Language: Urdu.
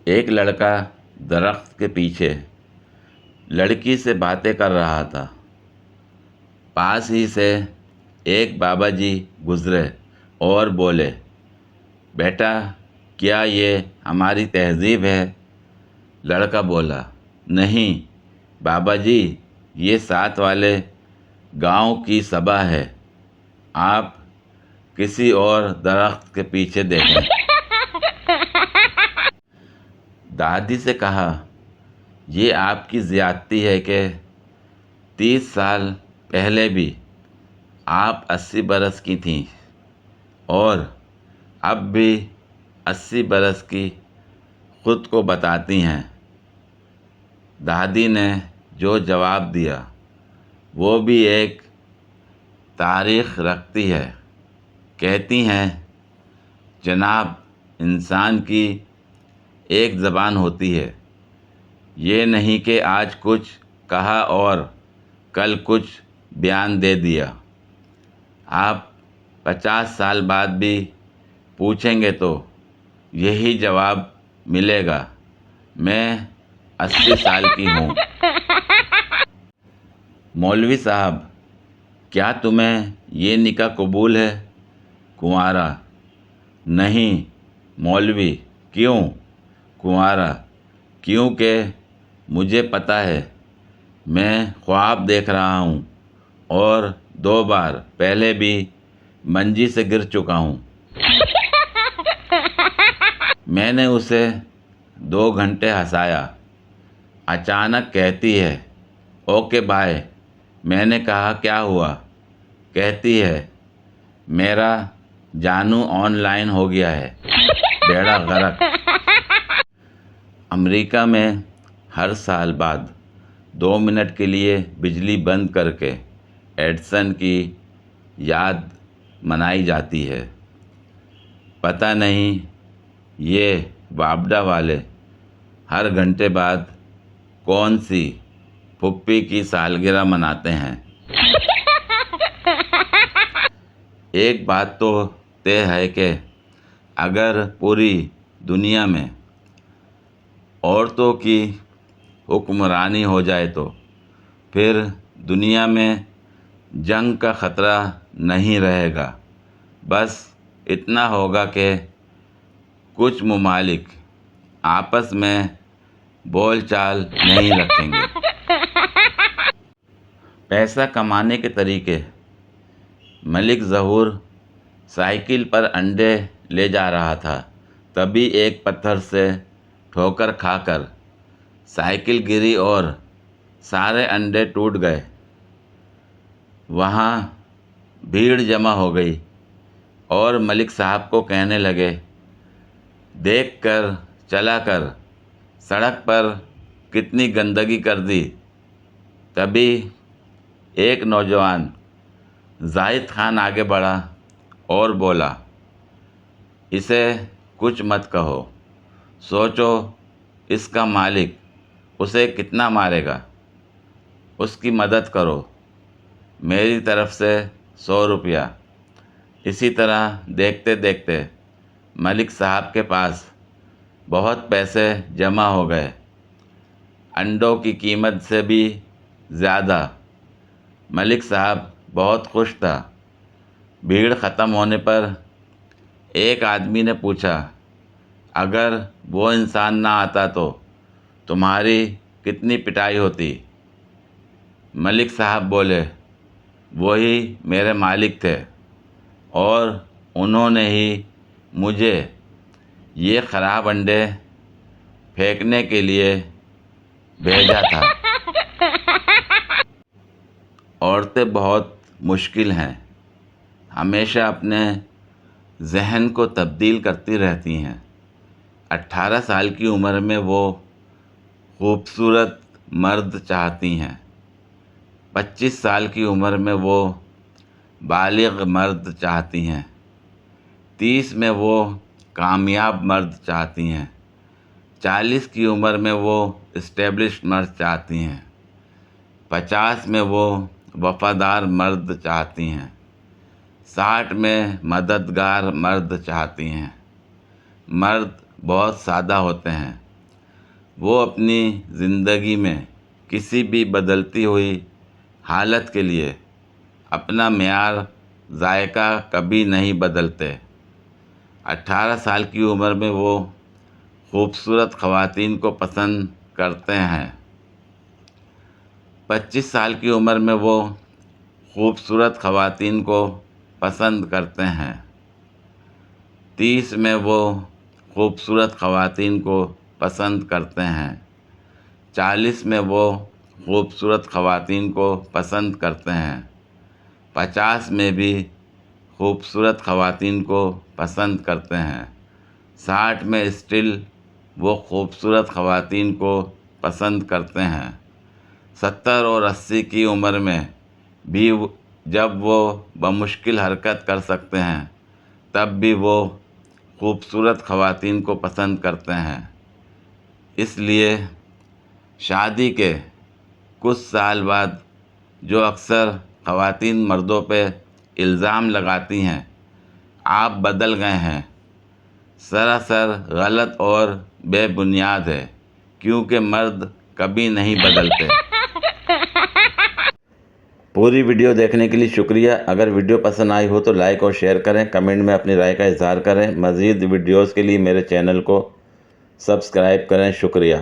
ایک لڑکا درخت کے پیچھے لڑکی سے باتیں کر رہا تھا۔ پاس ہی سے ایک بابا جی گزرے اور بولے، بیٹا کیا یہ ہماری تہذیب ہے؟ لڑکا بولا، نہیں بابا جی، یہ ساتھ والے گاؤں کی سبھا ہے، آپ کسی اور درخت کے پیچھے دیکھیں۔ دادی سے کہا، یہ آپ کی زیادتی ہے کہ 30 سال پہلے بھی آپ 80 برس کی تھیں اور اب بھی 80 برس کی خود کو بتاتی ہیں۔ دادی نے جو جواب دیا وہ بھی ایک تاریخ رکھتی ہے۔ کہتی ہیں، جناب، انسان کی ایک زبان ہوتی ہے، یہ نہیں کہ آج کچھ کہا اور کل کچھ بیان دے دیا۔ آپ 50 سال بعد بھی پوچھیں گے تو یہی جواب ملے گا، میں 80 سال کی ہوں۔ مولوی صاحب، کیا تمہیں یہ نکاح قبول ہے؟ کنوارا: نہیں مولوی۔ کیوں کنوارا: کیونکہ مجھے پتہ ہے، میں خواب دیکھ رہا ہوں اور 2 بار پہلے بھی منجی سے گر چکا ہوں۔ میں نے اسے 2 گھنٹے ہنسایا۔ اچانک کہتی ہے، اوکے بائے۔ میں نے کہا، کیا ہوا؟ کہتی ہے، میرا جانو آن لائن ہو گیا ہے، بیڑا غرق۔ امریکہ میں ہر سال بعد 2 منٹ کے لیے بجلی بند کر کے ایڈسن کی یاد منائی جاتی ہے۔ پتہ نہیں یہ وابڈا والے ہر گھنٹے بعد کون سی پھپھی کی سالگرہ مناتے ہیں۔ ایک بات تو طے ہے کہ اگر پوری دنیا میں عورتوں کی حکمرانی ہو جائے تو پھر دنیا میں جنگ کا خطرہ نہیں رہے گا۔ بس اتنا ہوگا کہ کچھ ممالک آپس میں بول چال نہیں رکھیں گے۔ پیسہ کمانے کے طریقے: ملک ظہور سائیکل پر انڈے لے جا رہا تھا، تبھی ایک پتھر سے ٹھوکر کھا کر سائیکل گری اور سارے انڈے ٹوٹ گئے۔ وہاں بھیڑ جمع ہو گئی اور ملک صاحب کو کہنے لگے، دیکھ کر چلا کر، سڑک پر کتنی گندگی کر دی۔ تبھی ایک نوجوان زاہد خان آگے بڑھا اور بولا، اسے کچھ مت کہو، سوچو اس کا مالک اسے کتنا مارے گا، اس کی مدد کرو، میری طرف سے 100 روپیہ۔ اسی طرح دیکھتے دیکھتے ملک صاحب کے پاس بہت پیسے جمع ہو گئے، انڈوں کی قیمت سے بھی زیادہ۔ ملک صاحب بہت خوش تھا۔ بھیڑ ختم ہونے پر ایک آدمی نے پوچھا، اگر وہ انسان نہ آتا تو تمہاری کتنی پٹائی ہوتی؟ ملک صاحب بولے، وہی میرے مالک تھے اور انہوں نے ہی مجھے یہ خراب انڈے پھینکنے کے لیے بھیجا تھا۔ عورتیں بہت مشکل ہیں، ہمیشہ اپنے ذہن کو تبدیل کرتی رہتی ہیں۔ 18 سال کی عمر میں وہ خوبصورت مرد چاہتی ہیں، 25 سال کی عمر میں وہ بالغ مرد چاہتی ہیں، 30 میں وہ کامیاب مرد چاہتی ہیں، 40 کی عمر میں وہ اسٹیبلشڈ مرد چاہتی ہیں، 50 میں وہ وفادار مرد چاہتی ہیں، 60 میں مددگار مرد چاہتی ہیں۔ مرد بہت سادہ ہوتے ہیں، وہ اپنی زندگی میں کسی بھی بدلتی ہوئی حالت کے لیے اپنا معیار ذائقہ کبھی نہیں بدلتے۔ 18 سال کی عمر میں وہ خوبصورت خواتین کو پسند کرتے ہیں۔ 25 سال کی عمر میں وہ خوبصورت خواتین کو پسند کرتے ہیں۔ 30 میں وہ خوبصورت خواتین کو پسند کرتے ہیں۔ 40 میں وہ خوبصورت خواتین کو پسند کرتے ہیں۔ 50 میں بھی خوبصورت خواتین کو پسند کرتے ہیں۔ 60 میں اسٹل وہ خوبصورت خواتین کو پسند کرتے ہیں۔ 70 اور 80 کی عمر میں بھی جب وہ بمشکل حرکت کر سکتے ہیں تب بھی وہ خوبصورت خواتین کو پسند کرتے ہیں۔ اس لیے شادی کے کچھ سال بعد جو اکثر خواتین مردوں پہ الزام لگاتی ہیں آپ بدل گئے ہیں، سراسر غلط اور بے بنیاد ہے، کیونکہ مرد کبھی نہیں بدلتے۔ پوری ویڈیو دیکھنے کے لیے شکریہ۔ اگر ویڈیو پسند آئی ہو تو لائک اور شیئر کریں، کمنٹ میں اپنی رائے کا اظہار کریں۔ مزید ویڈیوز کے لیے میرے چینل کو سبسکرائب کریں۔ شکریہ۔